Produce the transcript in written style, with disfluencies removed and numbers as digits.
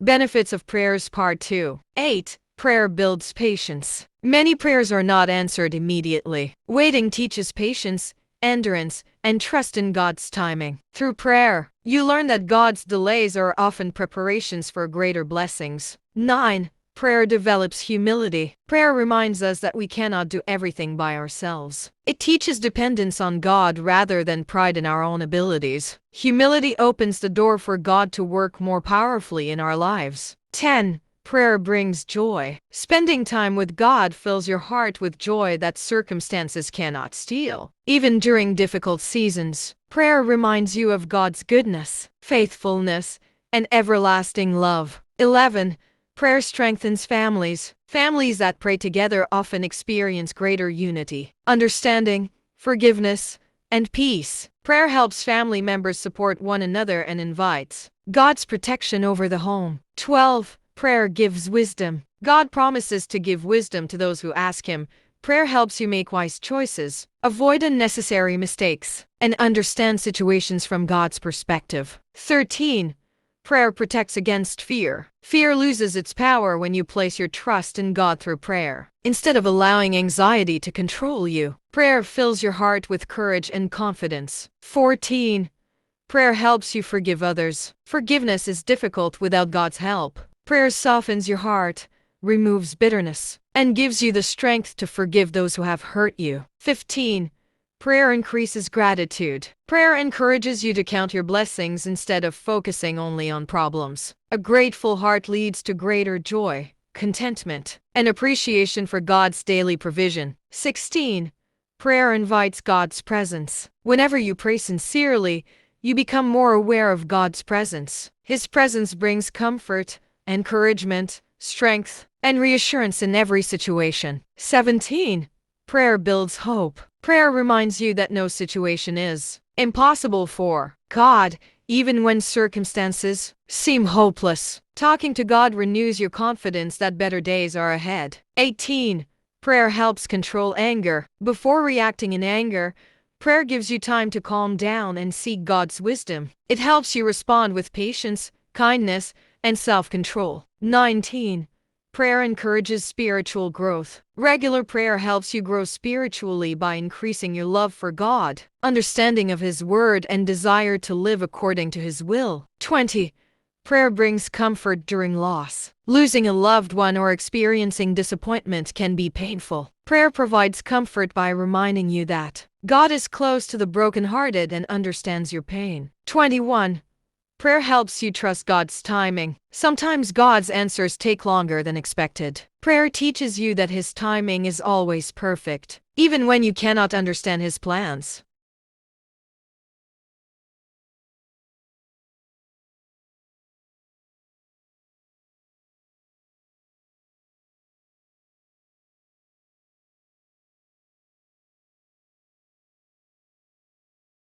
Benefits of prayers Part 2. 8. Prayer builds patience. Many prayers are not answered immediately. Waiting teaches patience, endurance, and trust in God's timing. Through prayer, you learn that God's delays are often preparations for greater blessings. 9. Prayer develops humility. Prayer reminds us that we cannot do everything by ourselves. It teaches dependence on God rather than pride in our own abilities. Humility opens the door for God to work more powerfully in our lives. 10. Prayer brings joy. Spending time with God fills your heart with joy that circumstances cannot steal. Even during difficult seasons, prayer reminds you of God's goodness, faithfulness, and everlasting love. 11. Prayer strengthens families. Families that pray together often experience greater unity, understanding, forgiveness, and peace. Prayer helps family members support one another and invites God's protection over the home. 12. Prayer gives wisdom. God promises to give wisdom to those who ask Him. Prayer helps you make wise choices, avoid unnecessary mistakes, and understand situations from God's perspective. 13. Prayer protects against fear. Fear loses its power when you place your trust in God through prayer. Instead of allowing anxiety to control you, prayer fills your heart with courage and confidence. 14. Prayer helps you forgive others. Forgiveness is difficult without God's help. Prayer softens your heart, removes bitterness, and gives you the strength to forgive those who have hurt you. 15. Prayer increases gratitude. Prayer encourages you to count your blessings instead of focusing only on problems. A grateful heart leads to greater joy, contentment, and appreciation for God's daily provision. 16. Prayer invites God's presence. Whenever you pray sincerely, you become more aware of God's presence. His presence brings comfort, encouragement, strength, and reassurance in every situation. 17. Prayer builds hope. Prayer reminds you that no situation is impossible for God, even when circumstances seem hopeless. Talking to God renews your confidence that better days are ahead. 18. Prayer helps control anger. Before reacting in anger, prayer gives you time to calm down and seek God's wisdom. It helps you respond with patience, kindness, and self-control. 19. Prayer encourages spiritual growth. Regular prayer helps you grow spiritually by increasing your love for God, understanding of His Word, and desire to live according to His will. 20. Prayer brings comfort during loss. Losing a loved one or experiencing disappointment can be painful. Prayer provides comfort by reminding you that God is close to the brokenhearted and understands your pain. 21. Prayer helps you trust God's timing. Sometimes God's answers take longer than expected. Prayer teaches you that His timing is always perfect, even when you cannot understand His plans.